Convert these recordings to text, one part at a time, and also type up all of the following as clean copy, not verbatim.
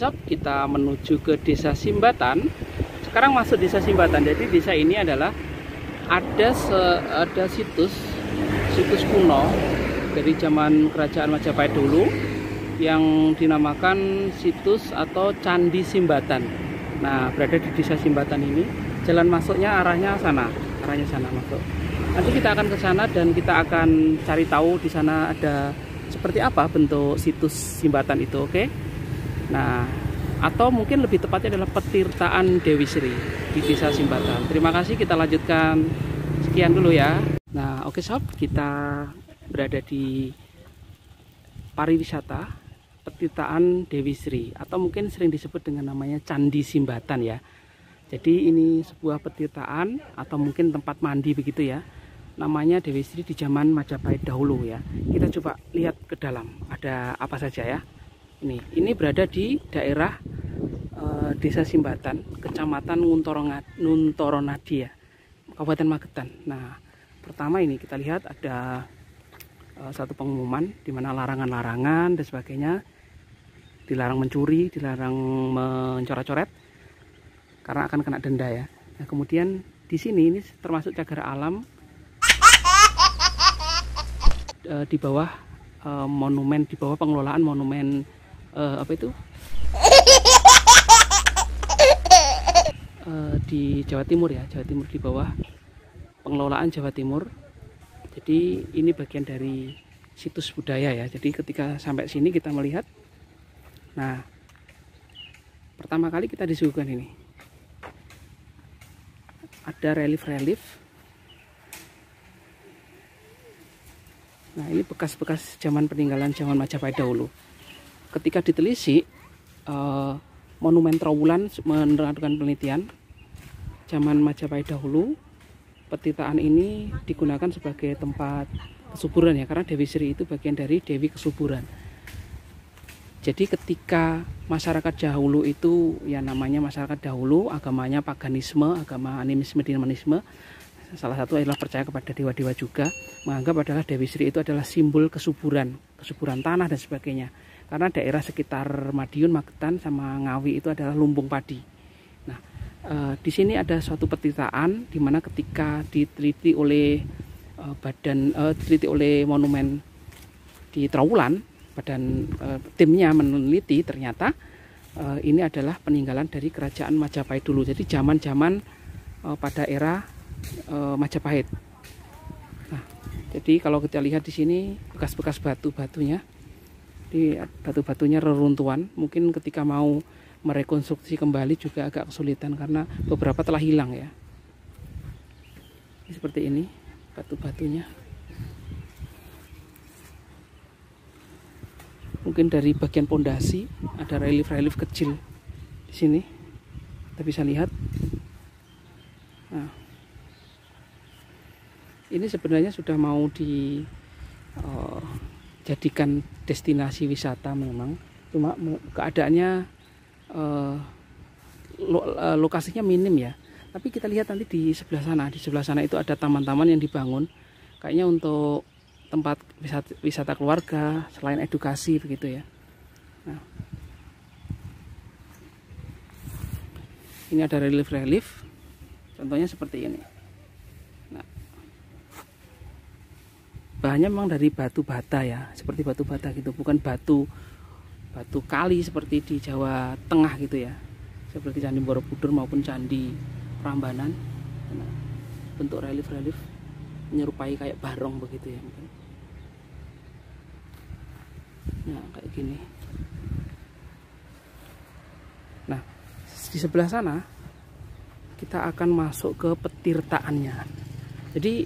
sob, kita menuju ke Desa Simbatan. Sekarang masuk Desa Simbatan. Jadi desa ini adalah ada situs kuno dari zaman Kerajaan Majapahit dulu yang dinamakan situs atau Candi Simbatan. Nah, berada di Desa Simbatan ini. Jalan masuknya arahnya sana masuk. Nanti kita akan ke sana dan kita akan cari tahu di sana ada seperti apa bentuk situs Simbatan itu, oke? Nah, atau mungkin lebih tepatnya adalah petirtaan Dewi Sri di Desa Simbatan. Terima kasih, kita lanjutkan. Sekian dulu ya. Nah, oke sob, kita berada di pariwisata petirtaan Dewi Sri atau mungkin sering disebut dengan namanya Candi Simbatan ya. Jadi ini sebuah petirtaan atau mungkin tempat mandi begitu ya. Namanya Dewi Sri di zaman Majapahit dahulu ya. Kita coba lihat ke dalam. Ada apa saja ya. Ini berada di daerah Desa Simbatan, Kecamatan Nguntoronadi ya, Kabupaten Magetan. Nah, pertama ini kita lihat ada satu pengumuman di mana larangan-larangan dan sebagainya. Dilarang mencuri, dilarang mencoret-coret karena akan kena denda ya. Nah, kemudian di sini ini termasuk cagar alam di bawah monumen, di bawah pengelolaan monumen di Jawa Timur ya, Jawa Timur, di bawah pengelolaan Jawa Timur. Jadi ini bagian dari situs budaya ya. Jadi ketika sampai sini kita melihat, nah pertama kali kita disuguhkan ini ada relief. Nah, ini bekas-bekas zaman peninggalan zaman Majapahit dahulu. Ketika ditelisik, monumen Trowulan menerangkan penelitian zaman Majapahit dahulu, petirtaan ini digunakan sebagai tempat kesuburan ya, karena Dewi Sri itu bagian dari Dewi Kesuburan. Jadi ketika masyarakat dahulu itu, ya namanya masyarakat dahulu, agamanya paganisme, agama animisme, dinamisme, salah satu adalah percaya kepada dewa-dewa juga, menganggap adalah Dewi Sri itu adalah simbol kesuburan tanah dan sebagainya. Karena daerah sekitar Madiun, Magetan, sama Ngawi itu adalah lumbung padi. Nah, di sini ada suatu petirtaan di mana ketika diteliti oleh monumen di Trowulan, timnya meneliti, ternyata ini adalah peninggalan dari Kerajaan Majapahit dulu. Jadi zaman-zaman pada era Majapahit. Nah, jadi kalau kita lihat di sini bekas-bekas batu-batunya, di batu-batunya reruntuhan. Mungkin ketika mau merekonstruksi kembali juga agak kesulitan karena beberapa telah hilang ya. Ini seperti ini batu-batunya. Mungkin dari bagian pondasi ada relief kecil di sini, kita bisa lihat. Nah, ini sebenarnya sudah mau dijadikan destinasi wisata memang, cuma keadaannya lokasinya minim ya. Tapi kita lihat nanti di sebelah sana itu ada taman-taman yang dibangun, kayaknya untuk tempat wisata keluarga selain edukasi begitu ya. Nah, ini ada relief, contohnya seperti ini. Nah, bahannya memang dari batu bata ya, seperti batu bata gitu, bukan batu kali seperti di Jawa Tengah gitu ya, seperti Candi Borobudur maupun Candi Prambanan. Nah, bentuk relief menyerupai kayak barong begitu ya mungkin. Nah, kayak gini. Nah, di sebelah sana kita akan masuk ke petirtaannya. Jadi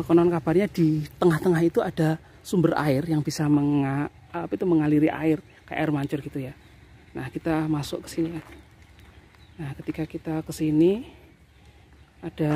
konon kabarnya di tengah-tengah itu ada sumber air yang bisa mengaliri air, kayak air mancur gitu ya. Nah, kita masuk ke sini. Nah, ketika kita ke sini ada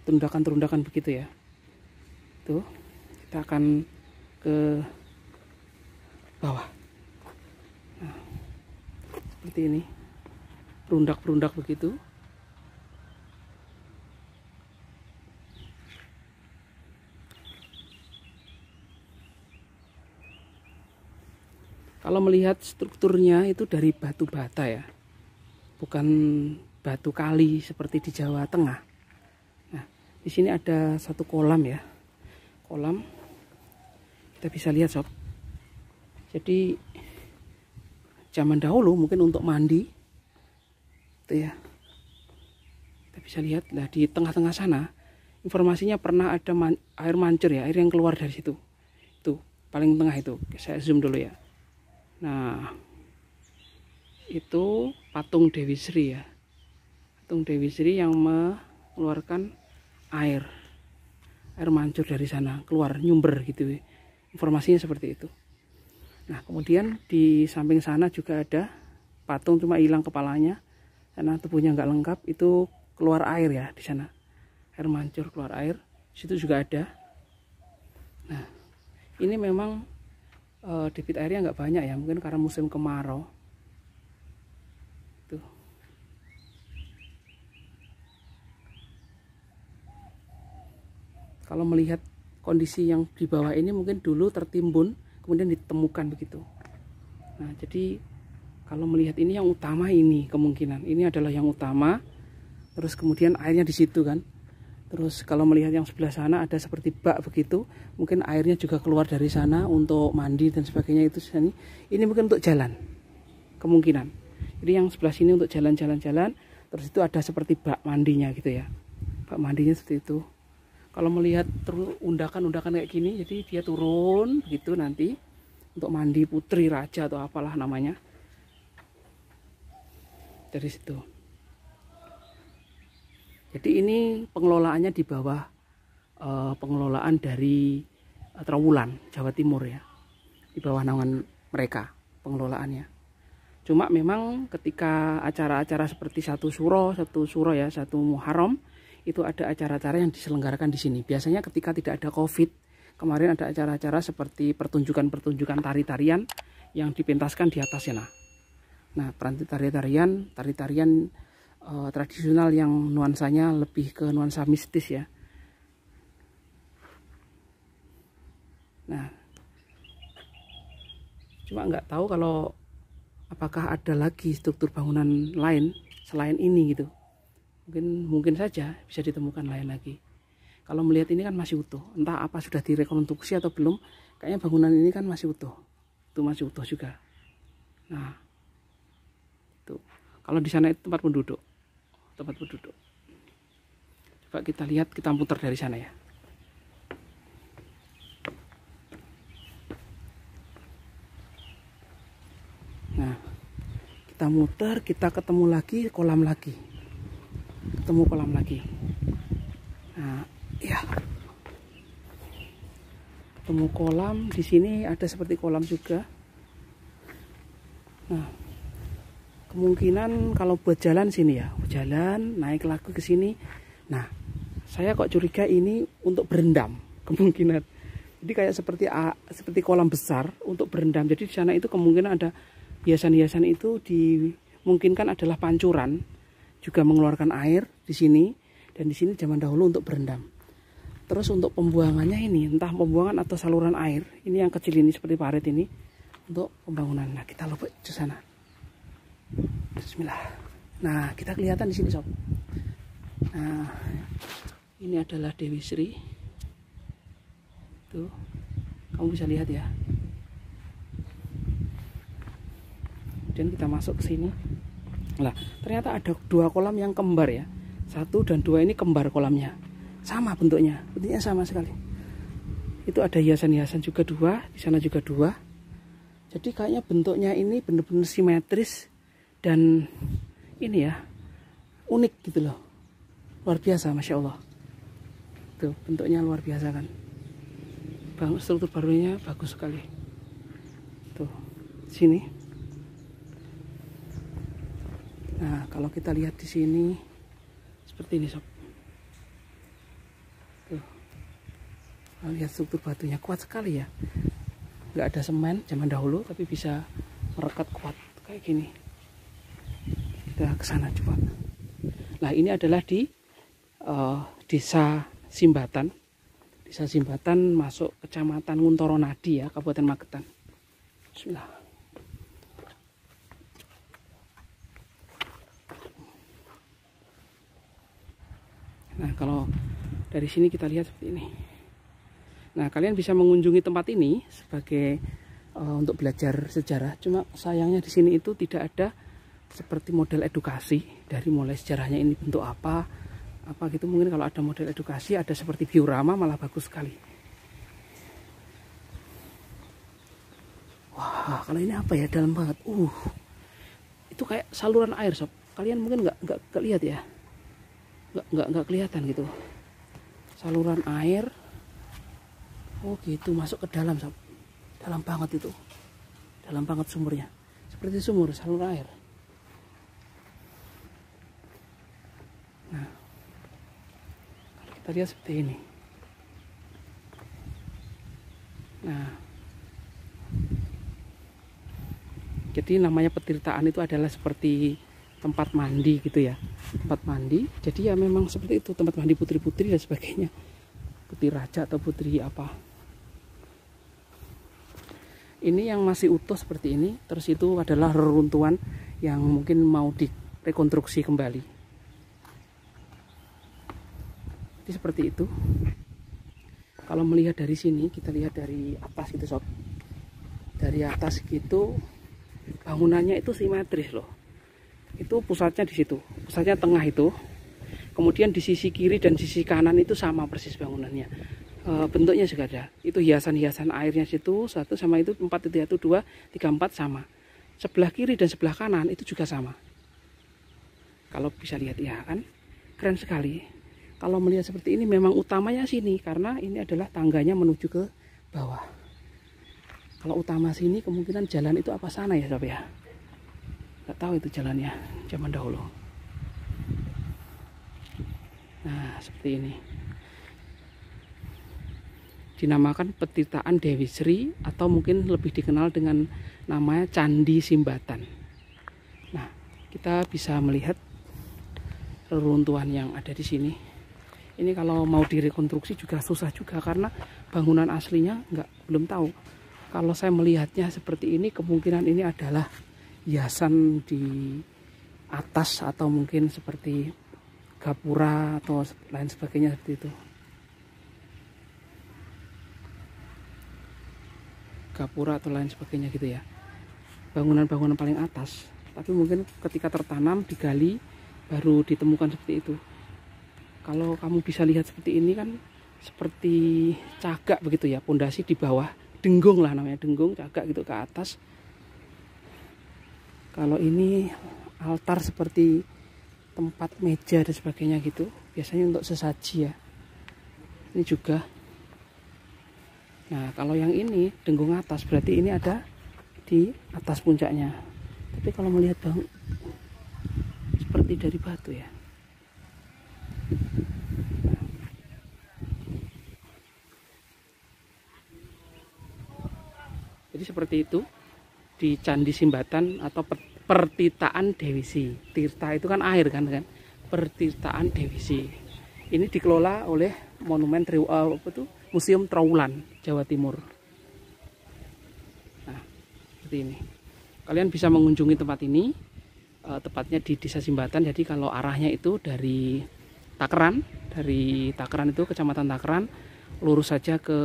terundakan begitu ya. Tuh, kita akan ke bawah. Nah, seperti ini, perundak begitu. Kalau Kalau melihat strukturnya itu dari batu bata ya, bukan batu kali seperti di Jawa Tengah. Nah, di sini ada satu kolam ya, kolam kita bisa lihat sob. Jadi zaman dahulu mungkin untuk mandi, itu ya. Kita bisa lihat lah di tengah-tengah sana. Informasinya pernah ada air mancur ya, air yang keluar dari situ. Itu paling tengah itu. Saya zoom dulu ya. Nah, itu patung Dewi Sri ya. Patung Dewi Sri yang mengeluarkan air mancur dari sana, keluar nyumber gitu. Informasinya seperti itu. Nah, kemudian di samping sana juga ada patung, cuma hilang kepalanya karena tubuhnya nggak lengkap. Itu keluar air ya di sana, air mancur keluar air. Di situ juga ada. Nah, ini memang debit airnya nggak banyak ya, mungkin karena musim kemarau. Tuh. Kalau melihat kondisi yang di bawah ini mungkin dulu tertimbun, kemudian ditemukan begitu. Nah, jadi kalau melihat ini yang utama, ini kemungkinan ini adalah yang utama. Terus kemudian airnya di situ kan. Terus kalau melihat yang sebelah sana ada seperti bak begitu, mungkin airnya juga keluar dari sana untuk mandi dan sebagainya. Itu sini. Ini mungkin untuk jalan, kemungkinan. Jadi yang sebelah sini untuk jalan-jalan-jalan. Terus itu ada seperti bak mandinya gitu ya. Bak mandinya seperti itu. Kalau melihat undakan-undakan kayak gini, jadi dia turun gitu nanti untuk mandi putri raja atau apalah namanya. Dari situ. Jadi ini pengelolaannya di bawah pengelolaan dari Trowulan, Jawa Timur ya. Di bawah naungan mereka pengelolaannya. Cuma memang ketika acara-acara seperti satu suro ya, satu Muharram, itu ada acara-acara yang diselenggarakan di sini. Biasanya ketika tidak ada Covid, kemarin ada acara-acara seperti pertunjukan-pertunjukan tari-tarian yang dipentaskan di atasnya. Nah, tari-tarian tradisional yang nuansanya lebih ke nuansa mistis ya. Nah, cuma nggak tahu kalau apakah ada lagi struktur bangunan lain selain ini gitu. Mungkin saja bisa ditemukan lain lagi. Kalau melihat ini kan masih utuh, entah apa sudah direkonstruksi atau belum. Kayaknya bangunan ini kan masih utuh, itu masih utuh juga. Nah, itu kalau di sana itu tempat penduduk. Coba kita lihat, kita putar dari sana ya. Nah, kita muter, kita ketemu lagi kolam lagi. Nah, ya. Ketemu kolam, di sini ada seperti kolam juga. Nah, kemungkinan kalau buat jalan sini ya, jalan naik lagi ke sini. Nah, saya kok curiga ini untuk berendam kemungkinan. Jadi kayak seperti kolam besar untuk berendam. Jadi di sana itu kemungkinan ada hiasan-hiasan itu dimungkinkan adalah pancuran, juga mengeluarkan air di sini, dan di sini zaman dahulu untuk berendam. Terus untuk pembuangannya ini entah pembuangan atau saluran air. Ini yang kecil ini seperti parit ini untuk pembangunan. Nah, kita lompat ke sana. Bismillah. Nah, kita kelihatan di sini sob. Nah, ini adalah Dewi Sri. Tuh, kamu bisa lihat ya. Dan kita masuk ke sini. Nah, ternyata ada dua kolam yang kembar ya. 1 dan 2 ini kembar kolamnya. Sama bentuknya sama sekali. Itu ada hiasan-hiasan juga 2, di sana juga 2. Jadi kayaknya bentuknya ini benar-benar simetris. Dan ini ya, unik gitu loh. Luar biasa, Masya Allah. Tuh, bentuknya luar biasa kan. Struktur barunya bagus sekali. Tuh, sini. Nah, kalau kita lihat di sini, seperti ini sob. Tuh, lihat struktur batunya kuat sekali ya. Nggak ada semen zaman dahulu, tapi bisa merekat kuat kayak gini. Kita ke sana coba. Nah, ini adalah di Desa Simbatan. Desa Simbatan masuk Kecamatan Nguntoro Nadi ya, Kabupaten Magetan. Bismillah. Nah, kalau dari sini kita lihat seperti ini. Nah, kalian bisa mengunjungi tempat ini sebagai untuk belajar sejarah. Cuma sayangnya di sini itu tidak ada seperti model edukasi dari mulai sejarahnya ini bentuk apa gitu. Mungkin kalau ada model edukasi, ada seperti diorama, malah bagus sekali. Wah, kalau ini apa ya, dalam banget. Itu kayak saluran air, sob. Kalian mungkin nggak lihat ya, nggak kelihatan gitu. Saluran air. Oh gitu, masuk ke dalam, sob. Dalam banget itu, dalam banget sumurnya, seperti sumur saluran air. Nah, kalau kita lihat seperti ini. Nah, jadi namanya Petirtaan itu adalah seperti tempat mandi gitu ya, tempat mandi. Jadi ya memang seperti itu, tempat mandi putri-putri dan sebagainya, putri raja atau putri apa. Ini yang masih utuh seperti ini. Terus itu adalah reruntuhan yang mungkin mau direkonstruksi kembali. Jadi seperti itu. Kalau melihat dari sini, kita lihat dari atas gitu, sob. Dari atas gitu, bangunannya itu simetris loh. Itu pusatnya di situ, pusatnya tengah itu. Kemudian di sisi kiri dan sisi kanan itu sama persis bangunannya. Bentuknya juga ada. Itu hiasan-hiasan airnya situ, 1 sama itu 4 itu 1, 2, 3, 4 sama. Sebelah kiri dan sebelah kanan itu juga sama. Kalau bisa lihat ya kan, keren sekali. Kalau melihat seperti ini memang utamanya sini, karena ini adalah tangganya menuju ke bawah. Kalau utama sini kemungkinan jalan itu apa sana ya, sob ya? Nggak tahu itu jalannya zaman dahulu. Nah, seperti ini. Dinamakan Petirtaan Dewi Sri, atau mungkin lebih dikenal dengan namanya Candi Simbatan. Nah, kita bisa melihat reruntuhan yang ada di sini. Ini kalau mau direkonstruksi juga susah juga, karena bangunan aslinya belum tahu. Kalau saya melihatnya seperti ini, kemungkinan ini adalah hiasan di atas, atau mungkin seperti gapura atau lain sebagainya seperti itu. Gapura atau lain sebagainya gitu ya. Bangunan-bangunan paling atas. Tapi mungkin ketika tertanam, digali, baru ditemukan seperti itu. Kalau kamu bisa lihat seperti ini kan, seperti cagak begitu ya, pondasi di bawah, dengung lah namanya, dengung, cagak gitu ke atas. Kalau ini altar seperti tempat meja dan sebagainya gitu, biasanya untuk sesaji ya. Ini juga. Nah, kalau yang ini dengung atas, berarti ini ada di atas puncaknya. Tapi kalau melihat bang, seperti dari batu ya. Jadi seperti itu di Candi Simbatan atau Pertirtaan Dewi Sri. Tirta itu kan air kan. Pertirtaan Dewi Sri. Ini dikelola oleh Museum Trowulan, Jawa Timur. Nah, seperti ini. Kalian bisa mengunjungi tempat ini, tepatnya di Desa Simbatan. Jadi kalau arahnya itu dari Takeran itu Kecamatan Takeran, lurus saja ke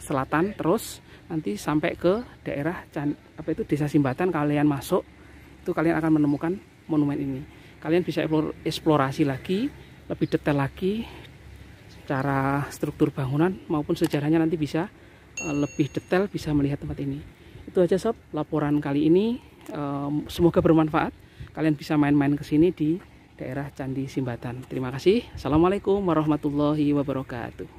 selatan, terus nanti sampai ke daerah Desa Simbatan. Kalian masuk, itu kalian akan menemukan monumen ini. Kalian bisa eksplorasi lagi, lebih detail lagi secara struktur bangunan maupun sejarahnya, nanti bisa lebih detail, bisa melihat tempat ini. Itu aja, sob, laporan kali ini. Semoga bermanfaat. Kalian bisa main-main ke sini di daerah Candi Simbatan. Terima kasih. Assalamualaikum warahmatullahi wabarakatuh.